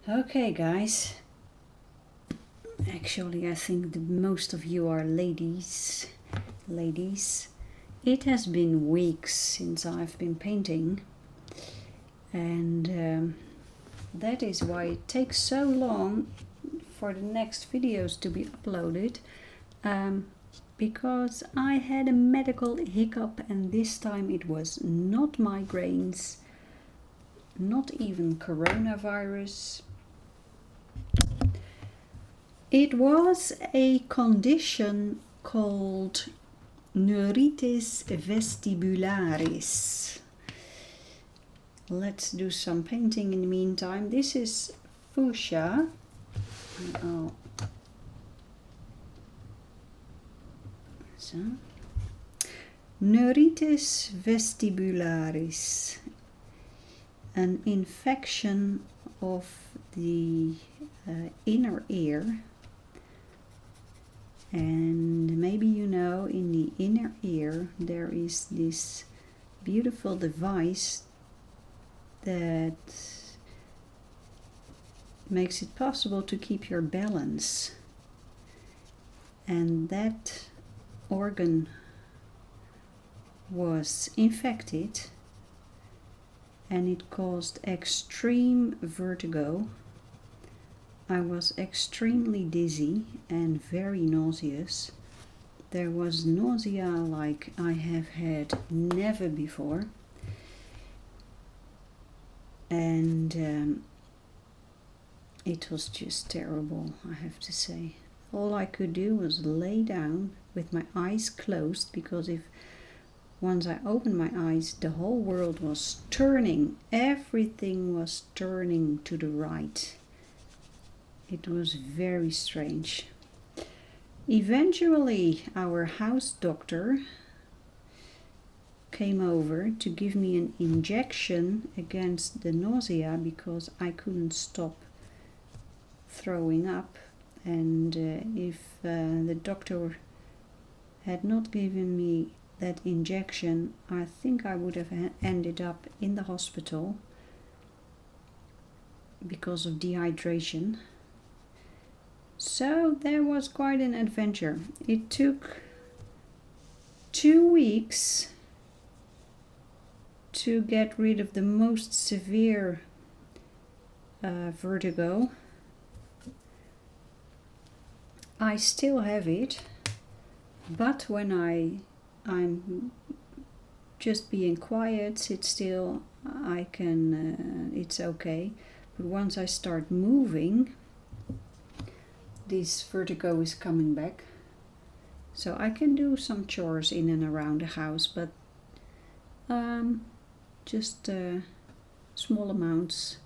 Okay, guys. Actually, I think most of you are ladies. It has been weeks since I've been painting, and that is why it takes so long for the next videos to be uploaded, because I had a medical hiccup, and this time it was not migraines, not even coronavirus. It was a condition called neuritis vestibularis. Let's do some painting in the meantime. This is fuchsia. So, neuritis vestibularis, an infection of the inner ear. And maybe you know, in the inner ear there is this beautiful device that makes it possible to keep your balance, and that organ was infected and it caused extreme vertigo. I was extremely dizzy and very nauseous. There was nausea like I have had never before. And it was just terrible, I have to say. All I could do was lay down with my eyes closed, because once I opened my eyes, the whole world was turning. Everything was turning to the right. It was very strange. Eventually, our house doctor came over to give me an injection against the nausea, because I couldn't stop throwing up. And if the doctor had not given me that injection, I think I would have ended up in the hospital because of dehydration. So there was quite an adventure. It took 2 weeks to get rid of the most severe vertigo. I still have it, but when I'm just being quiet, sit still, I can, it's okay. But once I start moving, this vertigo is coming back. So I can do some chores in and around the house, but just small amounts,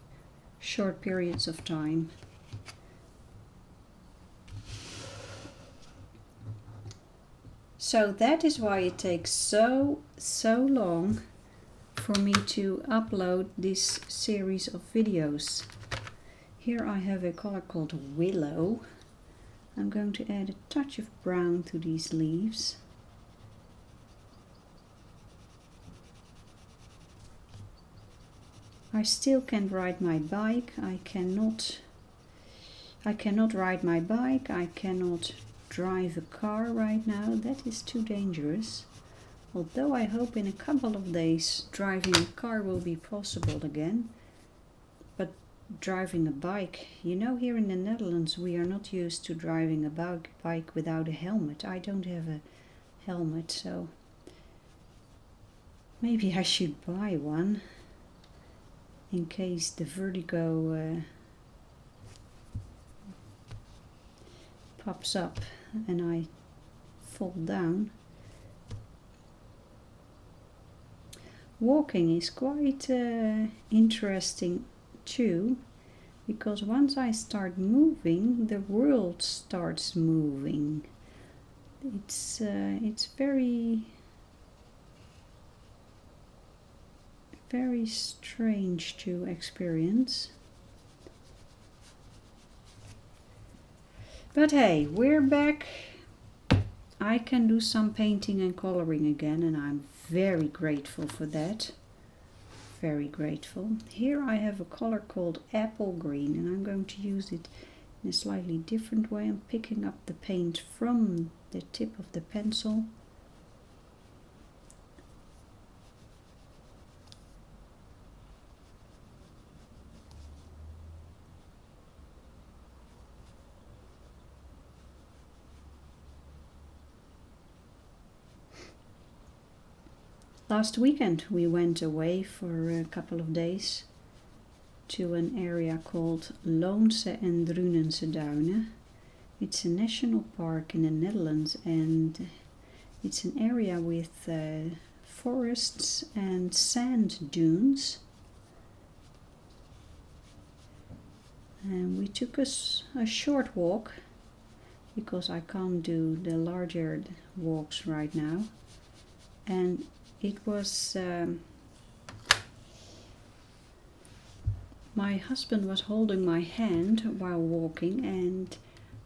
short periods of time. So that is why it takes so long for me to upload this series of videos. Here I have a color called Willow. I'm going to add a touch of brown to these leaves. I still can't ride my bike. I cannot ride my bike. I cannot drive a car right now. That is too dangerous. Although I hope in a couple of days driving a car will be possible again. But driving a bike, you know, here in the Netherlands we are not used to driving a bike without a helmet. I don't have a helmet, so maybe I should buy one in case the vertigo pops up and I fall down. Walking is quite interesting too, because once I start moving, the world starts moving. It's very strange to experience. But hey, we're back. I can do some painting and coloring again, and I'm very grateful for that. very grateful. Here I have a color called Apple Green, and I'm going to use it in a slightly different way. I'm picking up the paint from the tip of the pencil. Last weekend we went away for a couple of days to an area called Loonse en Drunense Duinen. It's a national park in the Netherlands, and it's an area with forests and sand dunes. And we took us a short walk because I can't do the larger walks right now. And it was my husband was holding my hand while walking, and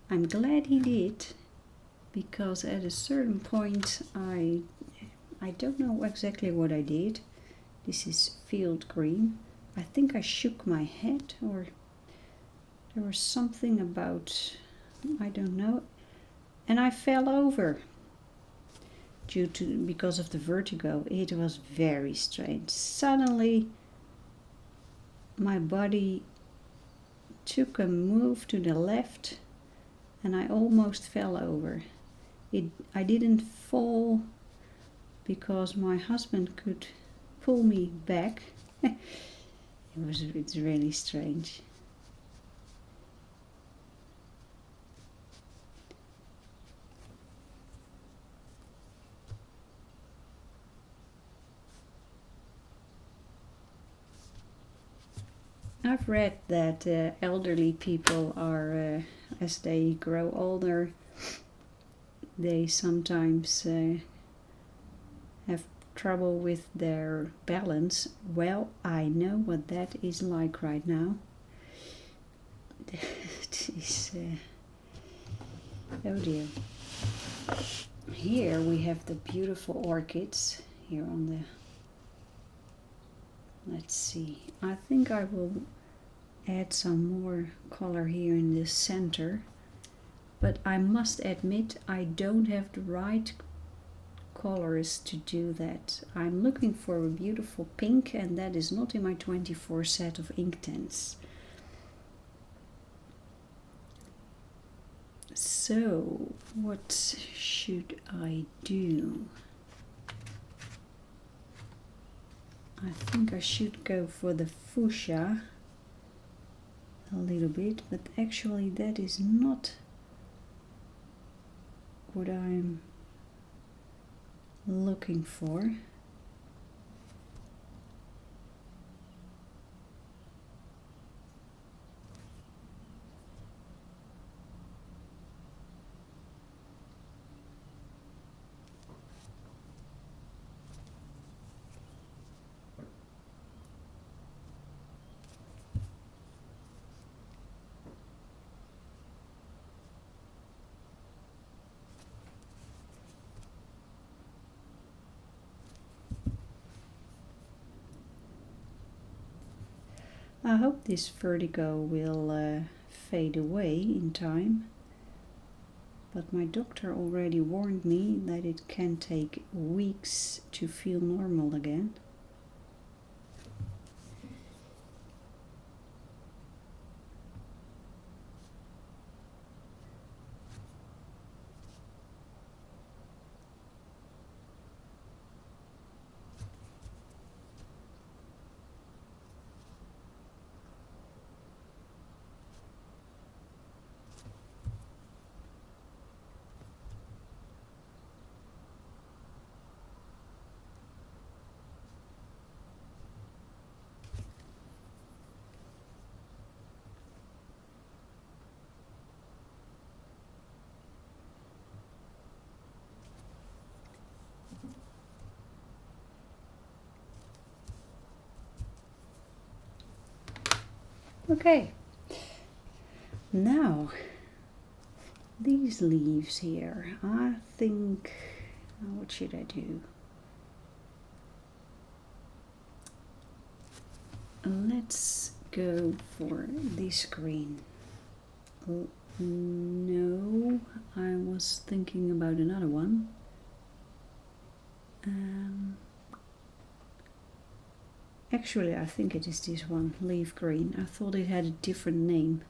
I'm glad he did, because at a certain point I don't know exactly what I did. This is field green. I think I shook my head, or there was something about, I don't know, and I fell over. Because of the vertigo. It was very strange. Suddenly my body took a move to the left and I almost fell over. I didn't fall because my husband could pull me back. It's really strange. I've read that elderly people are, as they grow older, they sometimes have trouble with their balance. Well, I know what that is like right now. It is, oh dear. Here we have the beautiful orchids here on the, let's see, I think I will add some more color here in the center, but I must admit I don't have the right colors to do that. I'm looking for a beautiful pink, and that is not in my 24 set of Inktense. So what should I do? I think I should go for the fuchsia a little bit, but actually that is not what I'm looking for. I hope this vertigo will fade away in time, but my doctor already warned me that it can take weeks to feel normal again. Okay, now these leaves here, I think, what should I do? let's go for this green. No, I was thinking about another one. Actually, I think it is this one, leaf green. I thought it had a different name.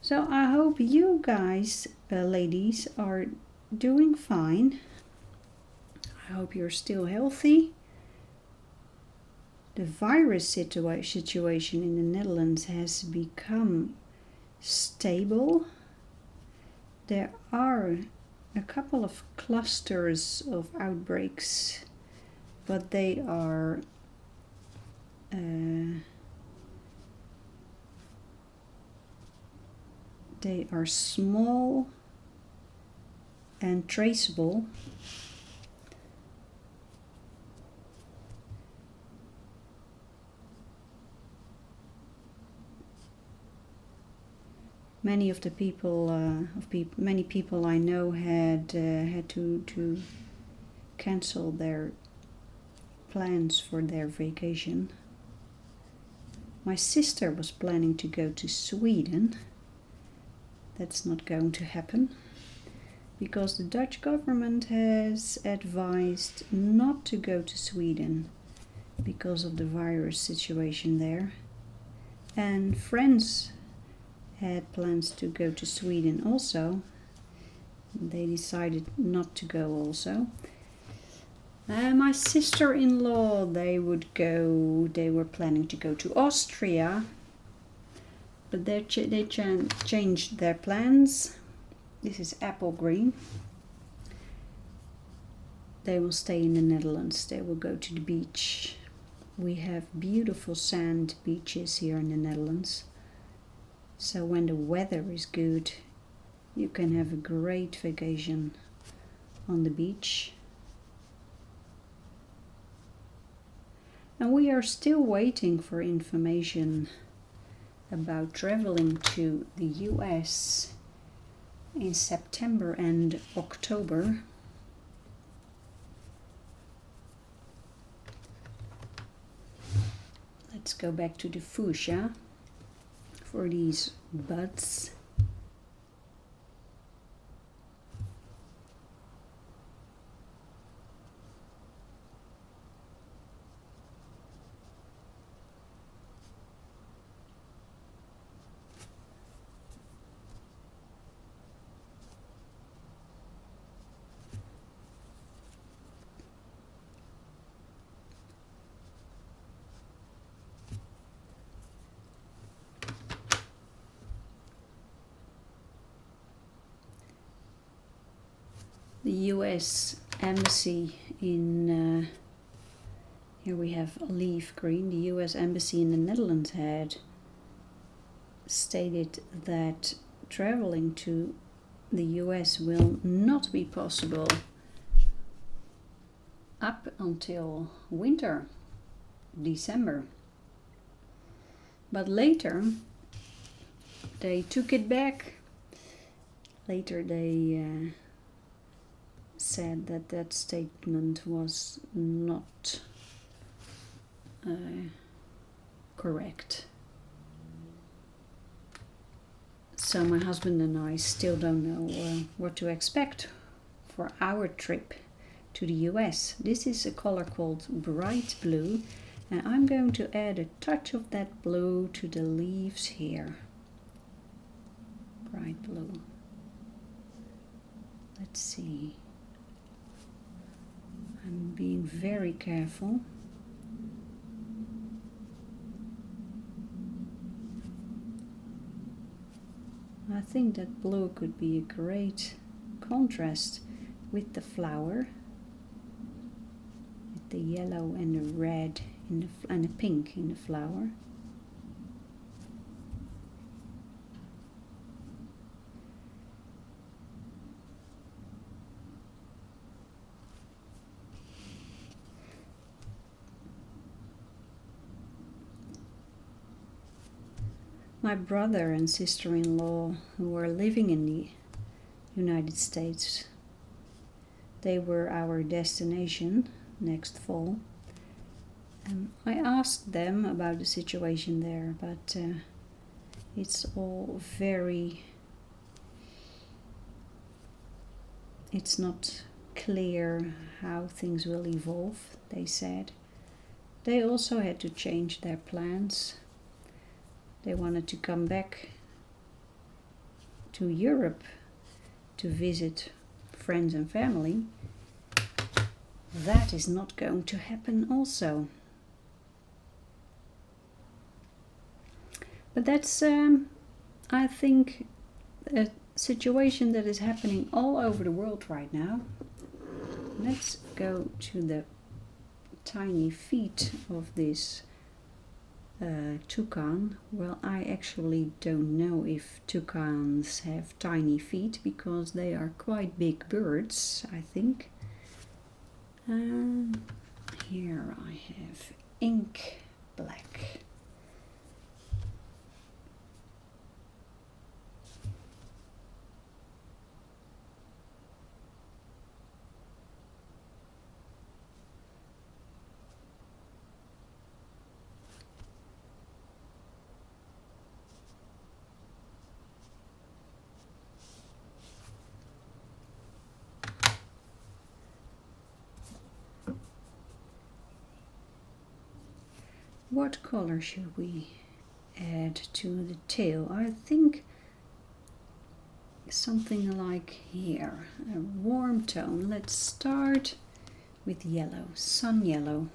So I hope you guys, ladies, are doing fine. I hope you're still healthy. The virus situation in the Netherlands has become stable. There are a couple of clusters of outbreaks, but they are small and traceable. Many of the many people I know had to cancel their plans for their vacation. My sister was planning to go to Sweden. That's not going to happen because the Dutch government has advised not to go to Sweden because of the virus situation there. And friends had plans to go to Sweden also. They decided not to go also. My sister-in-law, they were planning to go to Austria, but they changed their plans. This is apple green. They will stay in the Netherlands. They will go to the beach. We have beautiful sand beaches here in the Netherlands. So when the weather is good, you can have a great vacation on the beach. And we are still waiting for information about traveling to the US in September and October. Let's go back to the fuchsia for these buds. The US Embassy in, here we have leaf green, the US Embassy in the Netherlands had stated that traveling to the US will not be possible up until winter, December. But later they took it back. Later they said that that statement was not correct. So my husband and I still don't know what to expect for our trip to the US. This is a color called bright blue, and I'm going to add a touch of that blue to the leaves here. Bright blue. Let's see. I'm being very careful. I think that blue could be a great contrast with the flower, with the yellow and the red and the pink in the flower. My brother and sister-in-law, who were living in the United States, they were our destination next fall. I asked them about the situation there, but it's all very... It's not clear how things will evolve, they said. They also had to change their plans. They wanted to come back to Europe to visit friends and family. That is not going to happen also. But that's, I think, a situation that is happening all over the world right now. Let's go to the tiny feet of this toucan. Well, I actually don't know if toucans have tiny feet because they are quite big birds, I think. Here I have ink black. What color should we add to the tail? I think something like here, a warm tone. Let's start with yellow, sun yellow.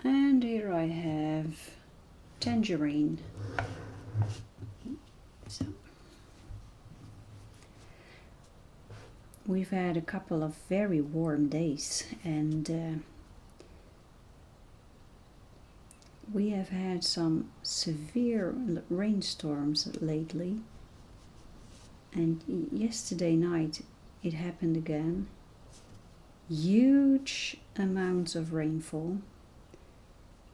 And here I have tangerine. So we've had a couple of very warm days, and we have had some severe rainstorms lately. And yesterday night it happened again. Huge amounts of rainfall,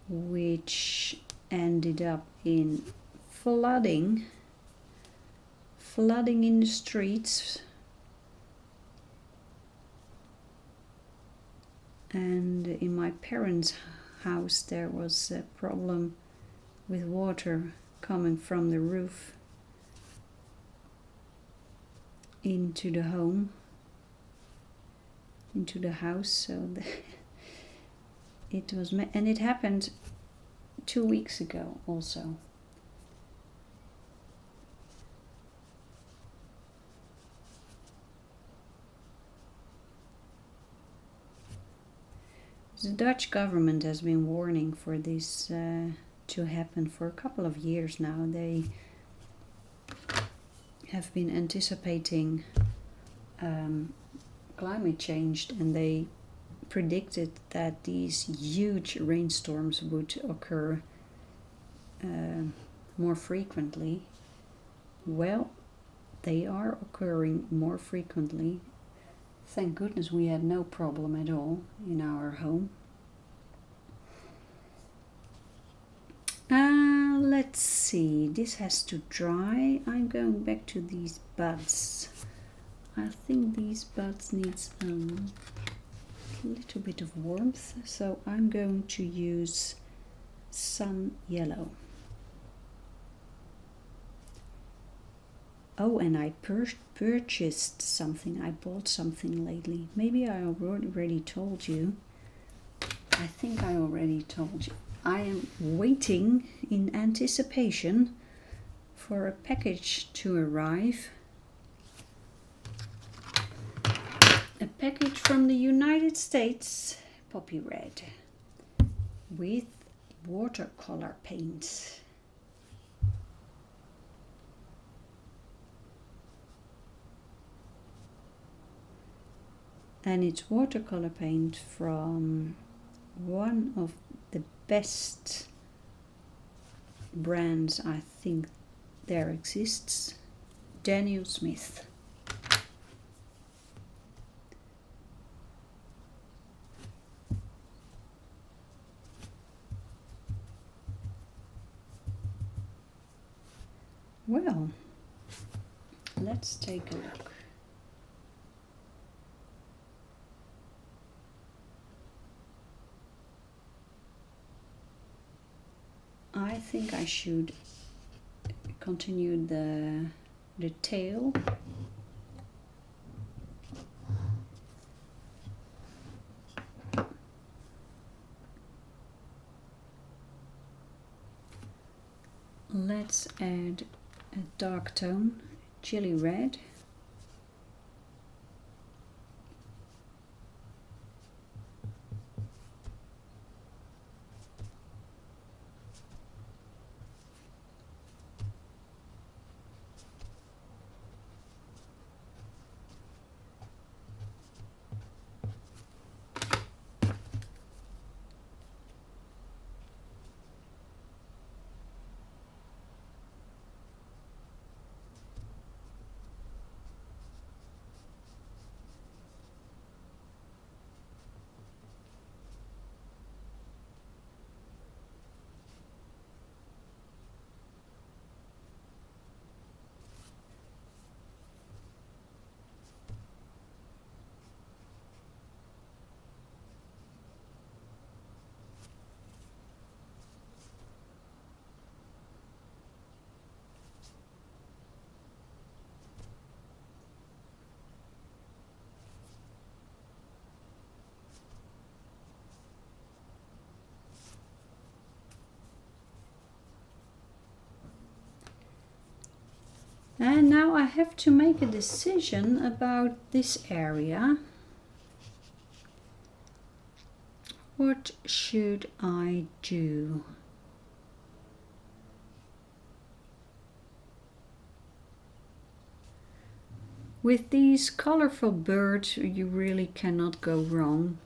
which ended up in flooding in the streets, and in my parents' house there was a problem with water coming from the roof into the home, into the house. So it was, and it happened 2 weeks ago also. The Dutch government has been warning for this to happen for a couple of years now. They have been anticipating climate change, and they predicted that these huge rainstorms would occur more frequently. Well, they are occurring more frequently. Thank goodness we had no problem at all in our home. Let's see, this has to dry. I'm going back to these buds. I think these buds need a little bit of warmth, so I'm going to use sun yellow. Oh, and I purchased something. I bought something lately. Maybe I already told you. I think I already told you. I am waiting in anticipation for a package to arrive. A package from the United States, poppy red, with watercolor paint. And it's watercolor paint from one of the best brands I think there exists, Daniel Smith. Well, let's take a look. I think I should continue the tail. Let's add a dark tone, chili red. And now I have to make a decision about this area. What should I do? With these colorful birds, you really cannot go wrong.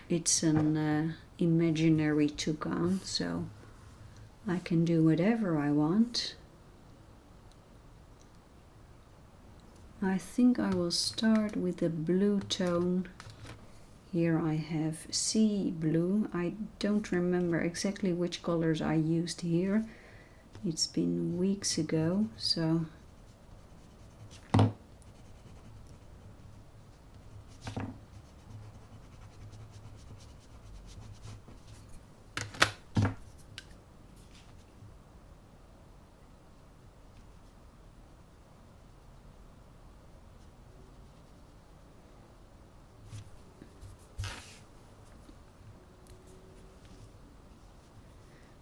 It's an imaginary toucan, so I can do whatever I want. I think I will start with a blue tone. Here I have sea blue. I don't remember exactly which colors I used here. It's been weeks ago, so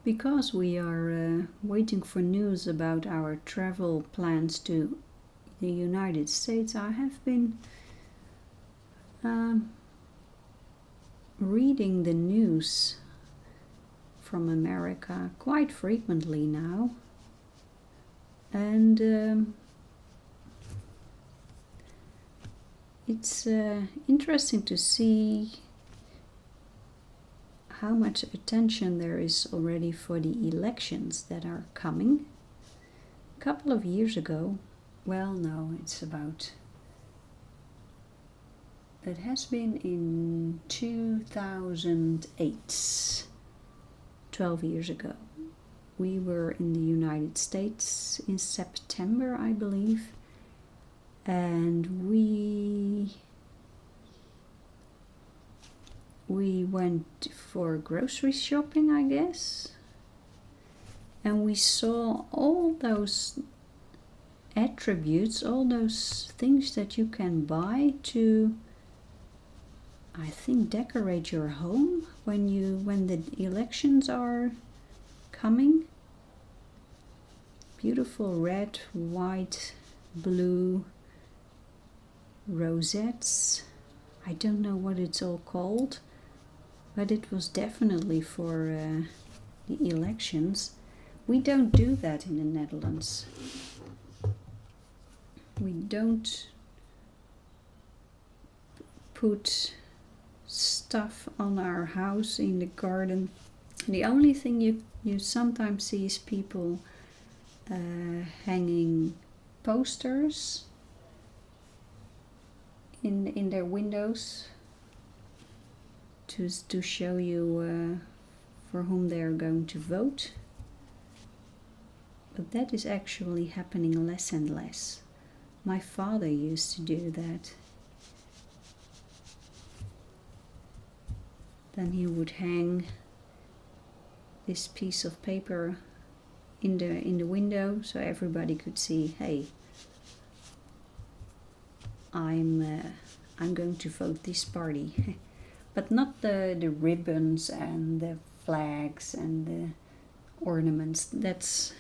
because we are waiting for news about our travel plans to the United States, I have been reading the news from America quite frequently now. And it's interesting to see how much attention there is already for the elections that are coming. A couple of years ago, well, no, it's about, it has been in 2008, 12 years ago. We were in the United States in September, I believe, and we went for grocery shopping, I guess, and we saw all those attributes, all those things that you can buy to I think, decorate your home when the elections are coming. Beautiful red, white, blue rosettes. I don't know what it's all called, but it was definitely for the elections. We don't do that in the Netherlands. We don't put stuff on our house in the garden. The only thing you sometimes see is people hanging posters in their windows to show you for whom they are going to vote. But that is actually happening less and less. My father used to do that. Then he would hang this piece of paper in the window so everybody could see, hey, I'm going to vote this party. But not the ribbons and the flags and the ornaments. That's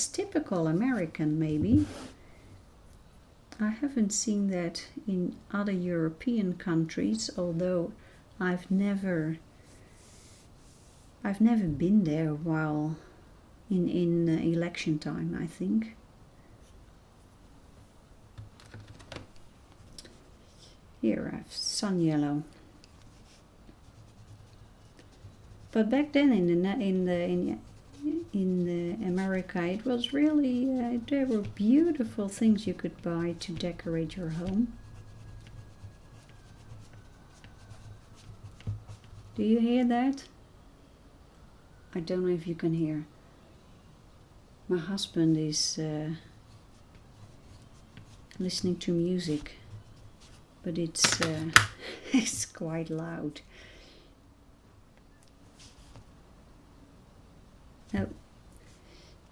typical American, maybe. I haven't seen that in other European countries, although I've never been there while in election time, I think. Here I have sun yellow. But back then in America, it was really there were beautiful things you could buy to decorate your home. Do you hear that? I don't know if you can hear. My husband is listening to music, but it's it's quite loud. Now,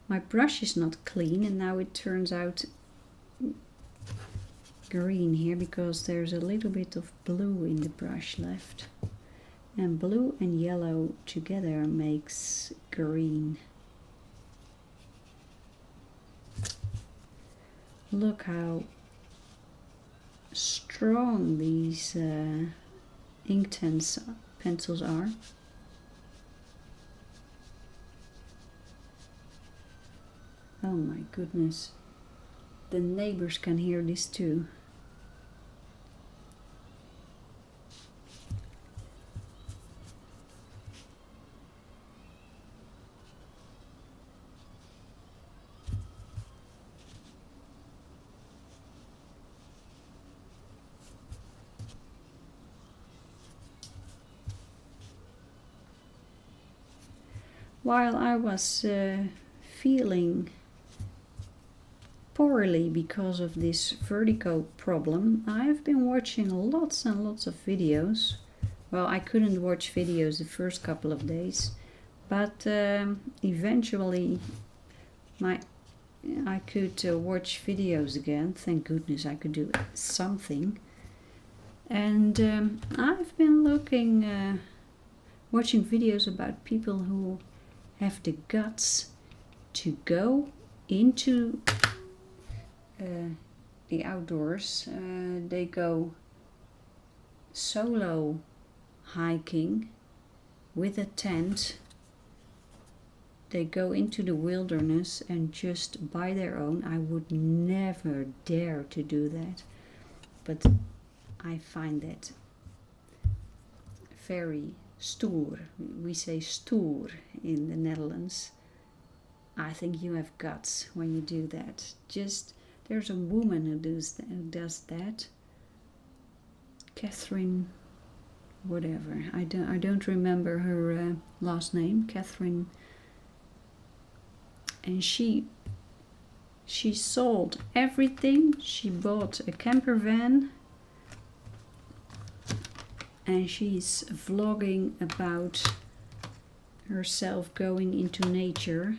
my brush is not clean, and now it turns out green here because there's a little bit of blue in the brush left. And blue and yellow together makes green. Look how strong these Inktense pencils are. Oh my goodness. The neighbors can hear this too. While I was feeling poorly because of this vertigo problem, I've been watching lots and lots of videos. Well, I couldn't watch videos the first couple of days, but eventually I could watch videos again. Thank goodness I could do something. And I've been watching videos about people who have the guts to go into the outdoors. They go solo hiking with a tent. They go into the wilderness and just by their own. I would never dare to do that, but I find that very stoer. We say stoer in the Netherlands. I think you have guts when you do that. There's a woman who does that. Catherine, whatever. I don't remember her last name. Catherine. And she sold everything. She bought a camper van. And she's vlogging about herself going into nature.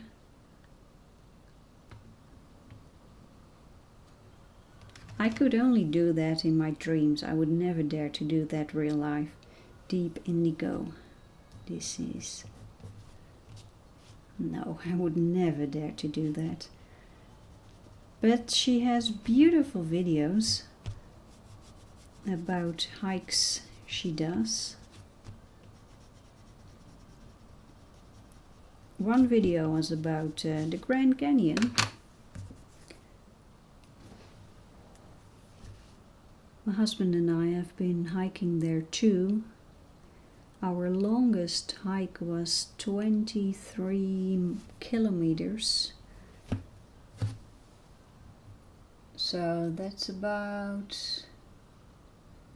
I could only do that in my dreams. I would never dare to do that real life. Deep indigo. This is... No, I would never dare to do that. But she has beautiful videos about hikes she does. One video was about the Grand Canyon. My husband and I have been hiking there too. Our longest hike was 23 kilometers. So that's about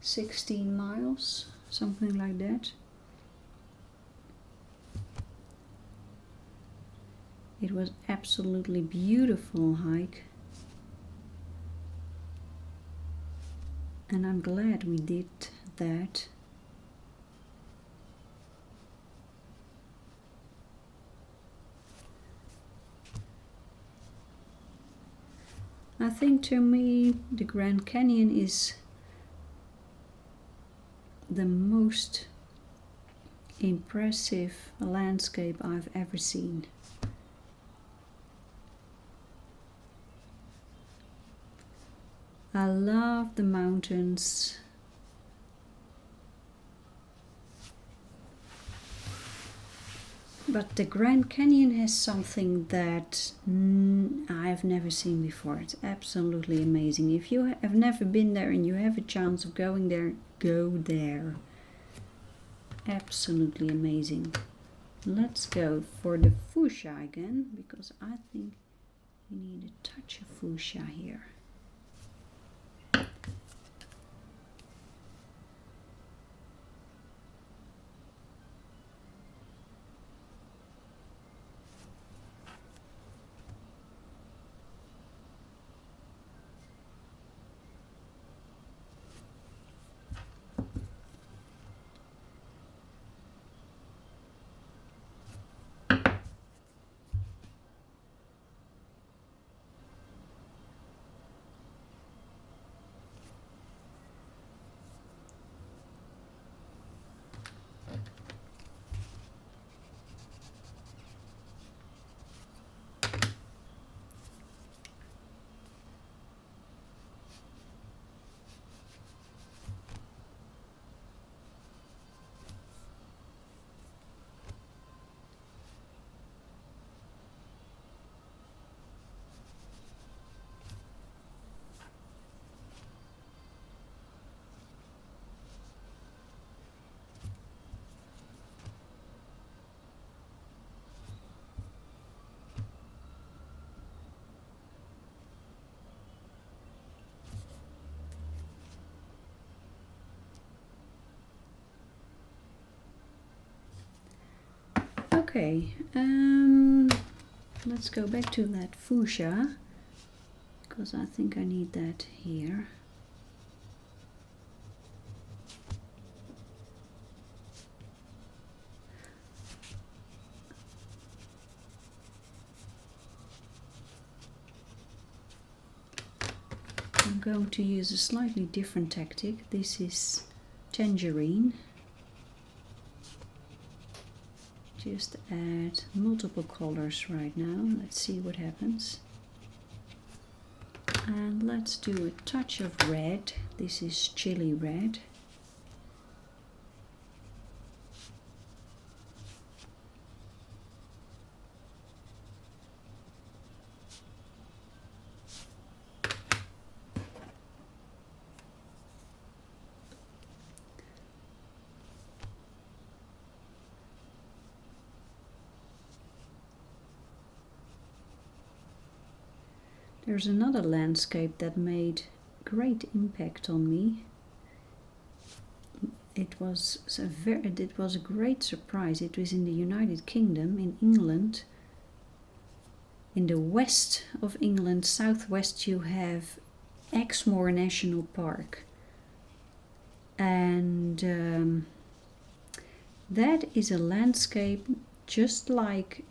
16 miles, something like that. It was absolutely beautiful hike. And I'm glad we did that. I think to me the Grand Canyon is the most impressive landscape I've ever seen. I love the mountains. But the Grand Canyon has something that I've never seen before. It's absolutely amazing. If you have never been there and you have a chance of going there, go there. Absolutely amazing. Let's go for the fuchsia again, because I think we need a touch of fuchsia here. Okay, let's go back to that fuchsia, because I think I need that here. I'm going to use a slightly different tactic. This is Tangerine. Just add multiple colors right now. Let's see what happens. And let's do a touch of red. This is chili red. There's another landscape that made great impact on me. It was a great surprise. It was in the United Kingdom, in England. In the west of England, southwest, you have Exmoor National Park. And that is a landscape just like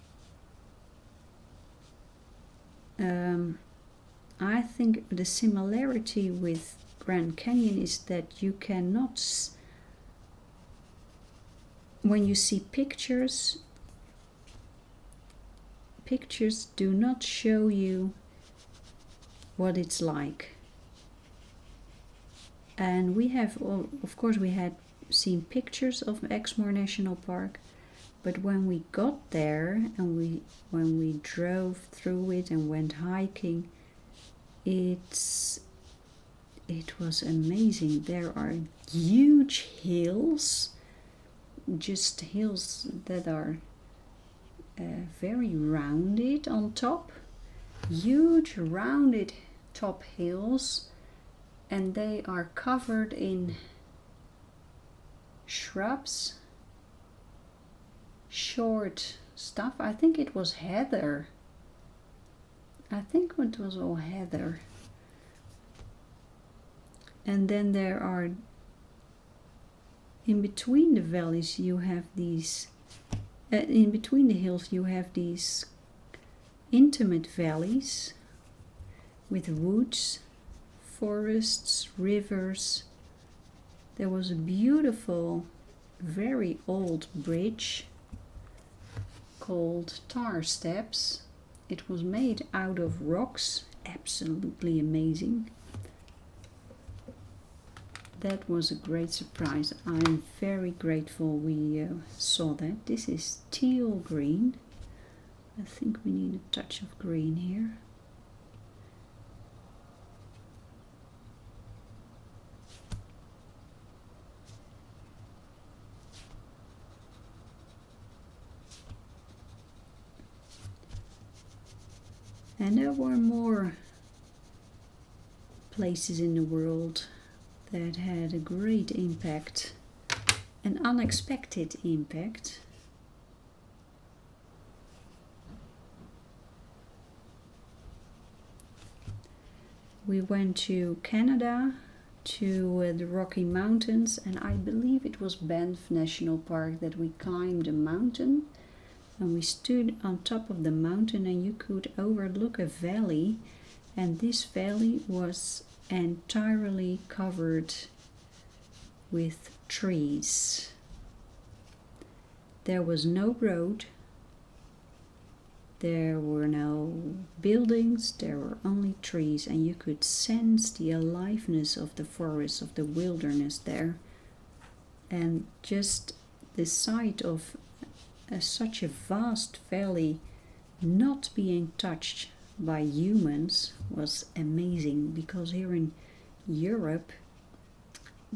I think the similarity with Grand Canyon is that you cannot, when you see pictures, pictures do not show you what it's like. And we have, of course, we had seen pictures of Exmoor National Park, but when we got there and when we drove through it and went hiking, it was amazing. There are huge hills, just hills that are very rounded on top, huge rounded top hills, and they are covered in shrubs, short stuff. I think it was heather. I think it was all heather. And then there are, in between the valleys, you have these, in between the hills, you have these intimate valleys with woods, forests, rivers. There was a beautiful, very old bridge called Tar Steps. It was made out of rocks, absolutely amazing. That was a great surprise. I'm very grateful we saw that. This is teal green. I think we need a touch of green here. And there were more places in the world that had a great impact, an unexpected impact. We went to Canada, to the Rocky Mountains, and I believe it was Banff National Park that we climbed a mountain. And we stood on top of the mountain and you could overlook a valley, and this valley was entirely covered with trees. There was no road, there were no buildings, there were only trees, and you could sense the aliveness of the forest, of the wilderness there. And just the sight of such a vast valley not being touched by humans was amazing, because here in Europe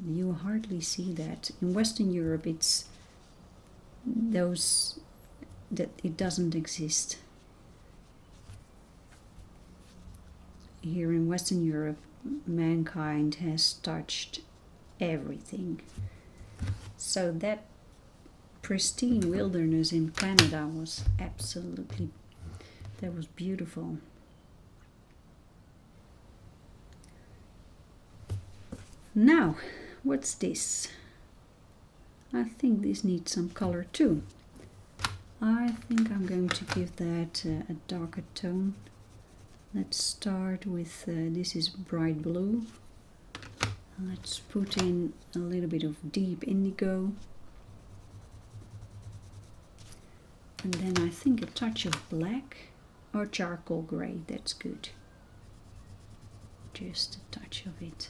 you hardly see that. In Western Europe it doesn't exist. Here in Western Europe mankind has touched everything. So that pristine wilderness in Canada was absolutely, that was beautiful. Now, what's this? I think this needs some color too. I think I'm going to give that a darker tone. Let's start with, this is bright blue. Let's put in a little bit of deep indigo. And then I think a touch of black or charcoal grey, that's good. Just a touch of it.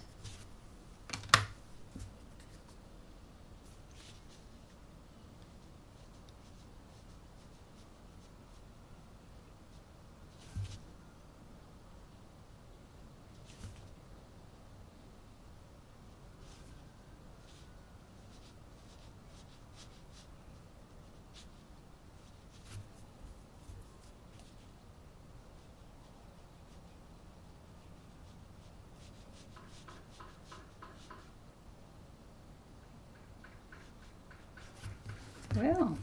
Well,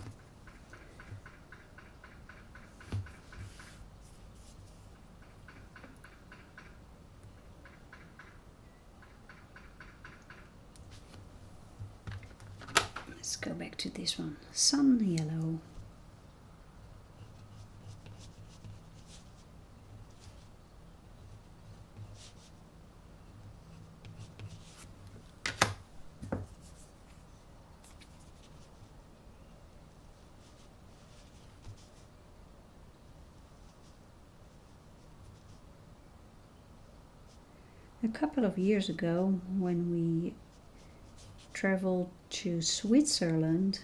let's go back to this one, sun yellow. A couple of years ago, when we traveled to Switzerland,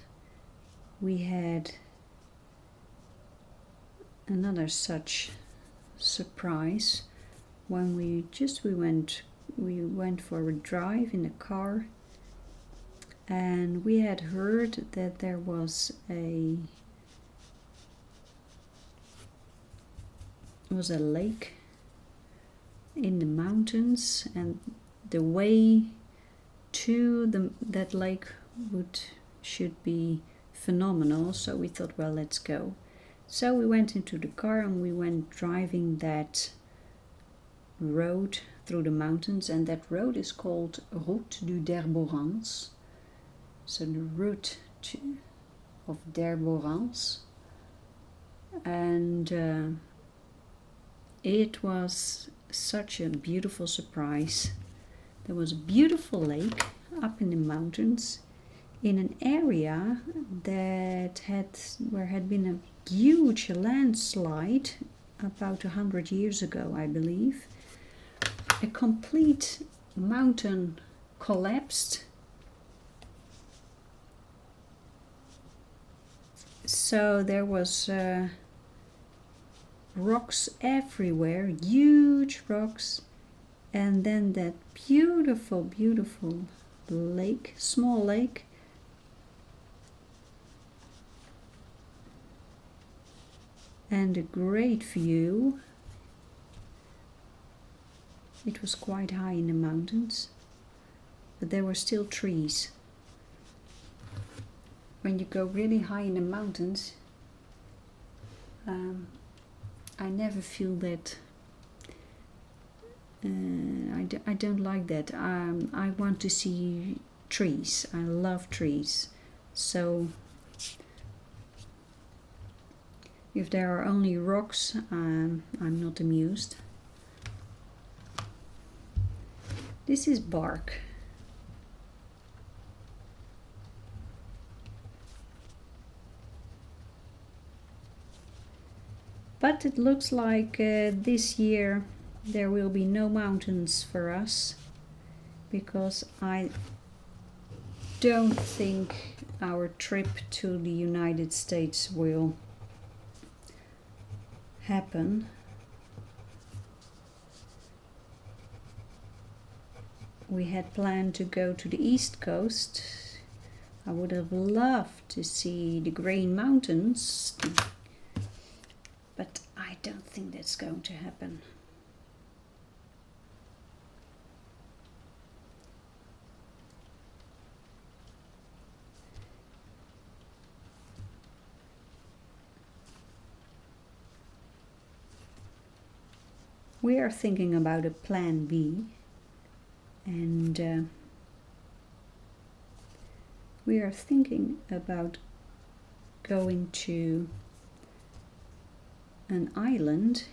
we had another such surprise when we went for a drive in a car, and we had heard that there was a lake in the mountains, and the way to that lake should be phenomenal. So we thought, well, let's go. So we went into the car and we went driving that road through the mountains, and that road is called Route du Derborans. So the route of Derborans, and it was such a beautiful surprise. There was a beautiful lake up in the mountains in an area where had been a huge landslide about 100 years ago, I believe. A complete mountain collapsed. So there was rocks everywhere, huge rocks, and then that beautiful, beautiful lake, small lake, and a great view. It was quite high in the mountains, but there were still trees. When you go really high in the mountains, I never feel that. I don't like that. I want to see trees. I love trees. So if there are only rocks, I'm not amused. This is bark. But it looks like this year there will be no mountains for us, because I don't think our trip to the United States will happen. We had planned to go to the East Coast. I would have loved to see the Green Mountains, but I don't think that's going to happen. We are thinking about a plan B, and we are thinking about going to an island.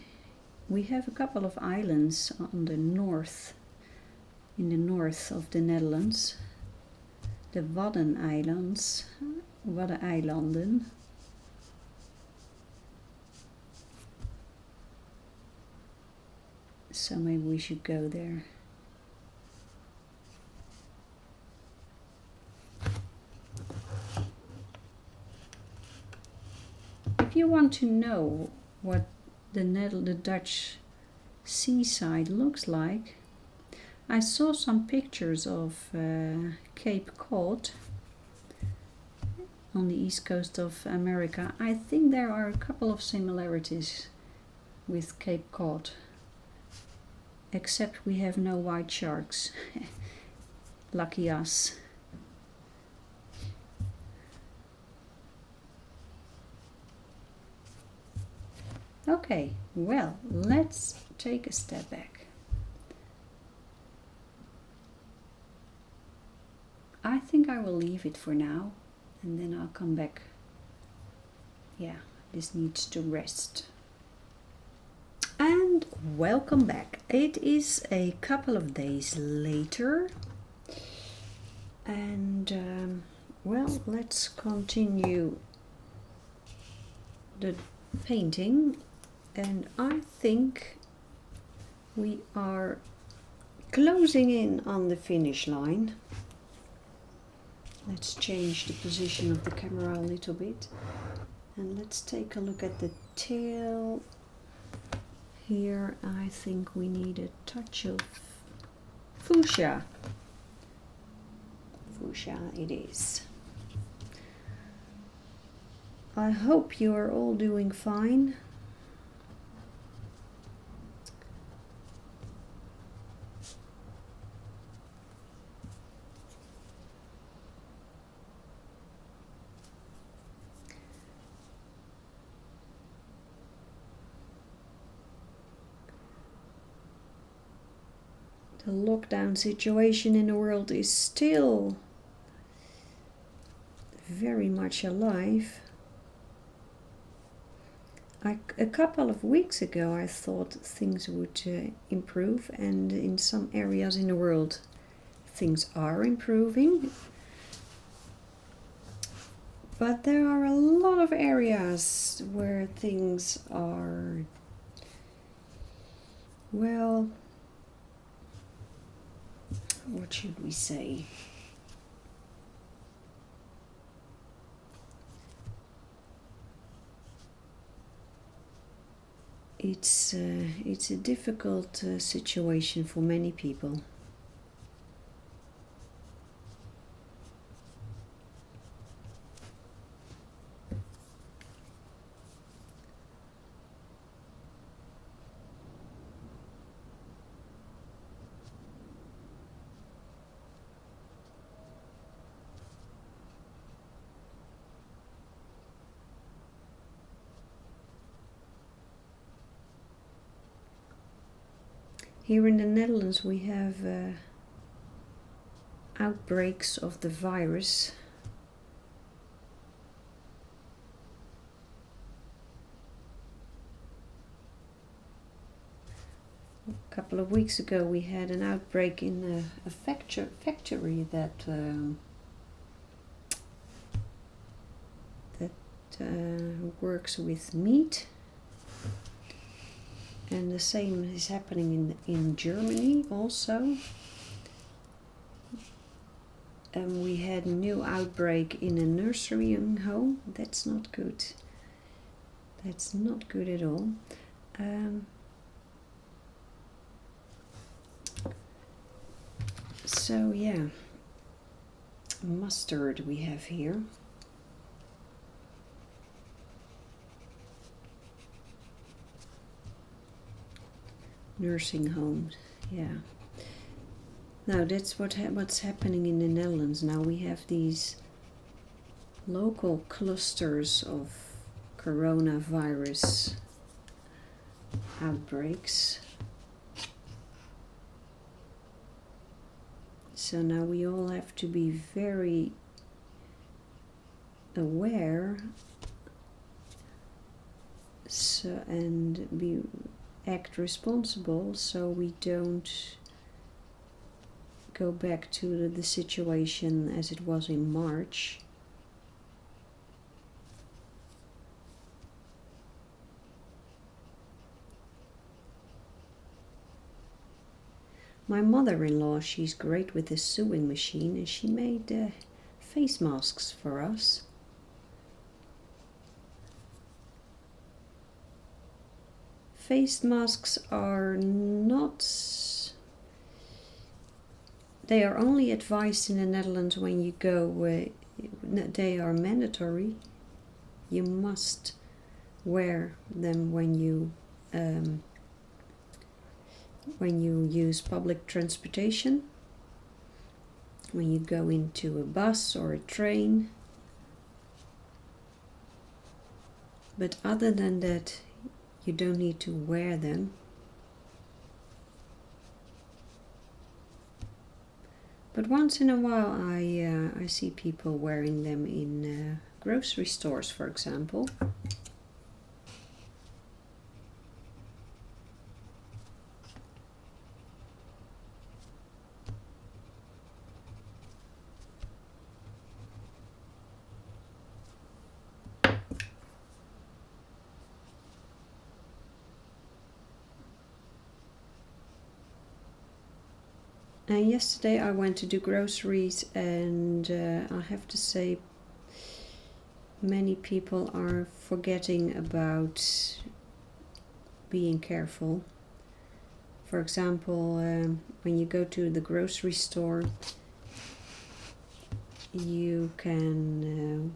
We have a couple of islands on the north, in the north of the Netherlands, the Waddeneilanden. So maybe we should go there. If you want to know what the Dutch seaside looks like, I saw some pictures of Cape Cod on the east coast of America. I think there are a couple of similarities with Cape Cod, except we have no white sharks. Lucky us. Okay, well, let's take a step back. I think I will leave it for now, and then I'll come back. Yeah, this needs to rest. And welcome back. It is a couple of days later, and well, let's continue the painting. And I think we are closing in on the finish line. Let's change the position of the camera a little bit, and let's take a look at the tail. Here I think we need a touch of fuchsia. Fuchsia it is. I hope you are all doing fine. The lockdown situation in the world is still very much alive. A couple of weeks ago I thought things would improve, and in some areas in the world things are improving. But there are a lot of areas where things are, well, what should we say? It's a difficult situation for many people. Here in the Netherlands we have outbreaks of the virus. A couple of weeks ago we had an outbreak in a factory that works with meat. And the same is happening in Germany also. And we had a new outbreak in a nursery home. That's not good. That's not good at all. So yeah, mustard we have here. Nursing homes, yeah. Now that's what's happening in the Netherlands. Now we have these local clusters of coronavirus outbreaks. So now we all have to be very aware, and act responsible, so we don't go back to the situation as it was in March. My mother-in-law, she's great with the sewing machine, and she made face masks for us. Face masks are not, they are only advised in the Netherlands when you go, they are mandatory. You must wear them when you use public transportation, when you go into a bus or a train. But other than that, you don't need to wear them. But once in a while I see people wearing them in grocery stores, for example. And yesterday I went to do groceries, and I have to say many people are forgetting about being careful. For example, when you go to the grocery store, you can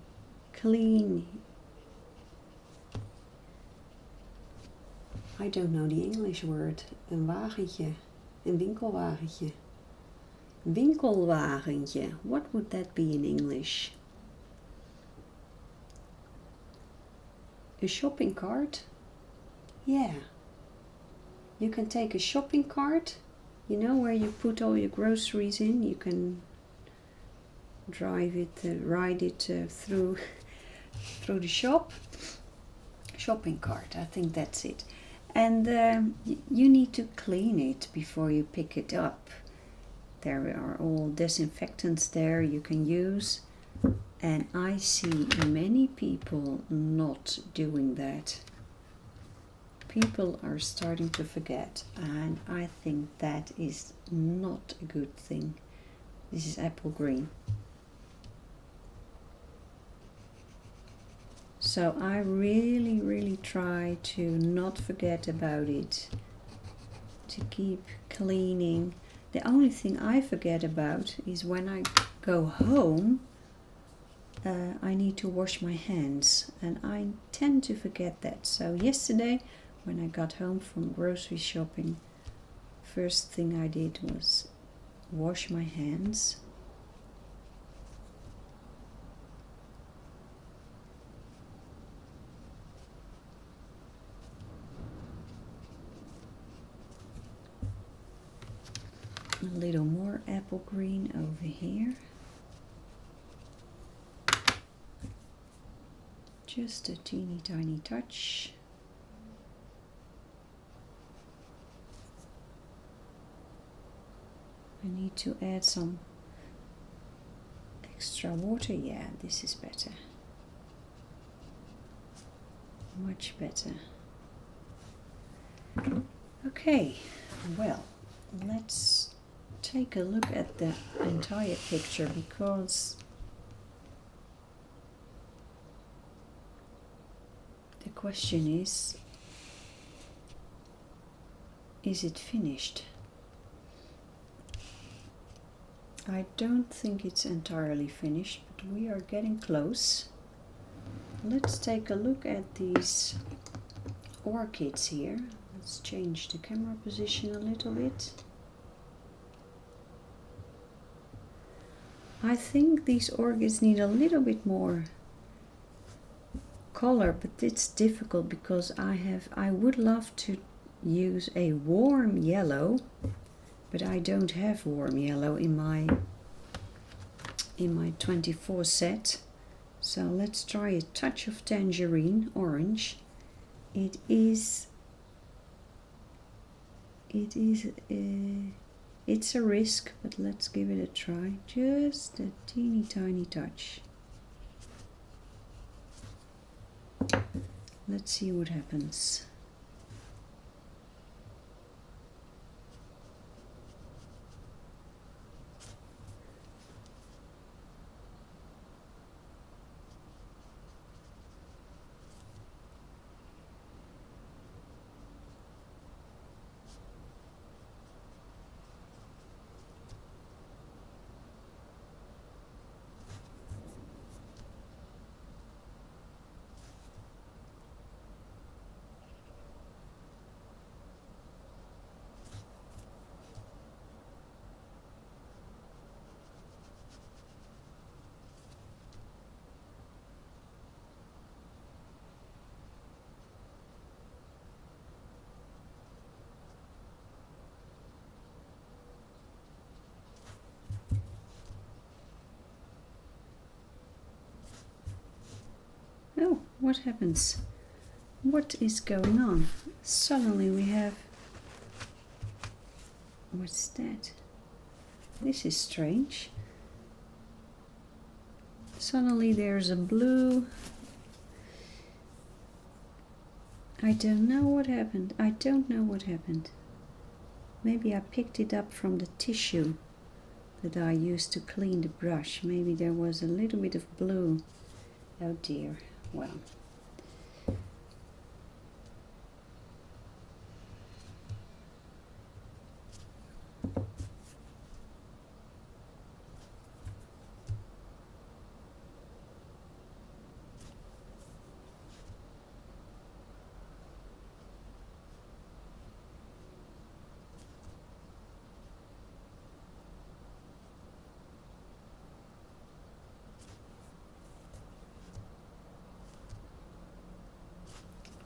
clean, I don't know the English word, een wagentje, een winkelwagentje. Winkelwagentje, what would that be in English? A shopping cart? Yeah. You can take a shopping cart, you know, where you put all your groceries in. You can drive it, ride it through the shop. Shopping cart, I think that's it. And you need to clean it before you pick it up. There are all disinfectants there you can use, and I see many people not doing that. People are starting to forget, and I think that is not a good thing. This is apple green. So I really try to not forget about it, to keep cleaning. The only thing I forget about is when I go home, I need to wash my hands, and I tend to forget that. So yesterday, when I got home from grocery shopping, first thing I did was wash my hands. A little more apple green over here. Just a teeny tiny touch. I need to add some extra water. Yeah, this is better. Much better. Okay, well, let's take a look at the entire picture, because the question is it finished? I don't think it's entirely finished, but we are getting close. Let's take a look at these orchids here. Let's change the camera position a little bit. I think these orchids need a little bit more color, but it's difficult because I would love to use a warm yellow, but I don't have warm yellow in my 24 set. So let's try a touch of Tangerine Orange. It's a risk, but let's give it a try. Just a teeny tiny touch. Let's see what happens. Oh, what happens? What is going on? Suddenly we have... What's that? This is strange. Suddenly there's a blue... I don't know what happened. I don't know what happened. Maybe I picked it up from the tissue. that I used to clean the brush. Maybe there was a little bit of blue. Oh dear. Well.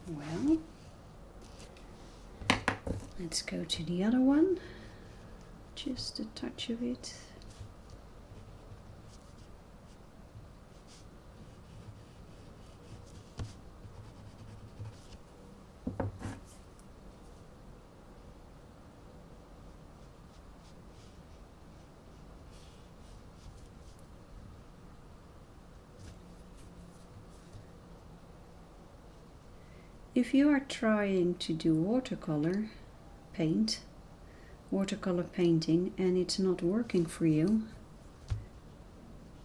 Well, let's go to the other one. Just a touch of it. If you are trying to do watercolor painting, and it's not working for you,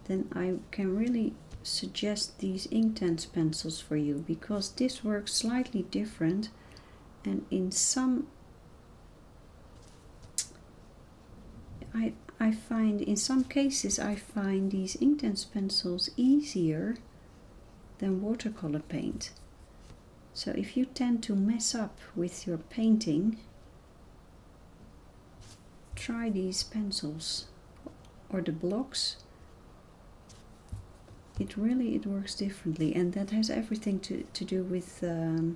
then I can really suggest these Inktense pencils for you, because this works slightly different, and in some in some cases I find these Inktense pencils easier than watercolor paint. So if you tend to mess up with your painting, try these pencils or the blocks. It works differently, and that has everything to do with the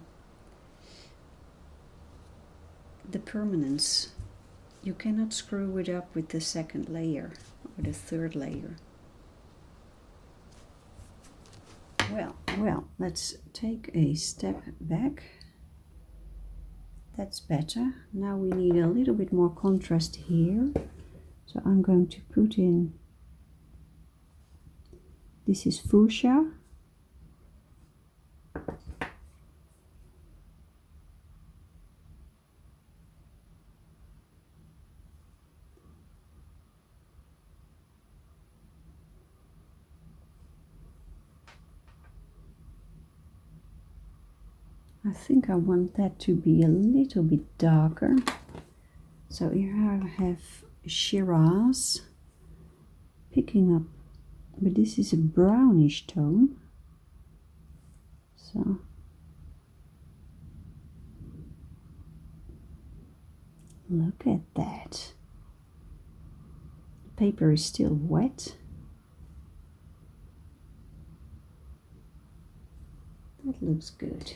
permanence. You cannot screw it up with the second layer or the third layer. Well, let's take a step back. That's better. Now we need a little bit more contrast here. So I'm going to put in, this is fuchsia. I think I want that to be a little bit darker. So here I have Shiraz picking up, but this is a brownish tone. So look at that. The paper is still wet. That looks good.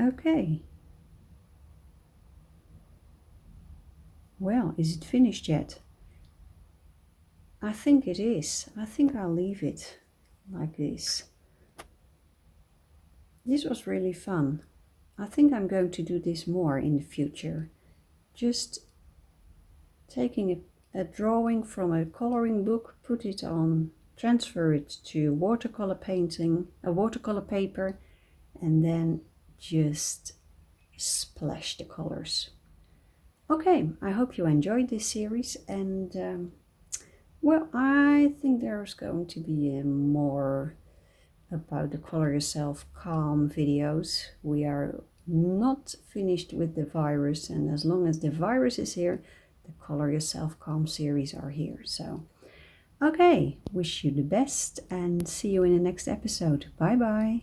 Okay. Well, is it finished yet? I think it is. I think I'll leave it like this. This was really fun. I think I'm going to do this more in the future. Just taking a drawing from a coloring book, put it on, transfer it to watercolor painting, a watercolor paper, and then just splash the colors. Okay, I hope you enjoyed this series, and well, I think there's going to be more about the Color Yourself Calm videos. We are not finished with the virus, and as long as the virus is here, the Color Yourself Calm series are here. So, okay, wish you the best and see you in the next episode. Bye bye.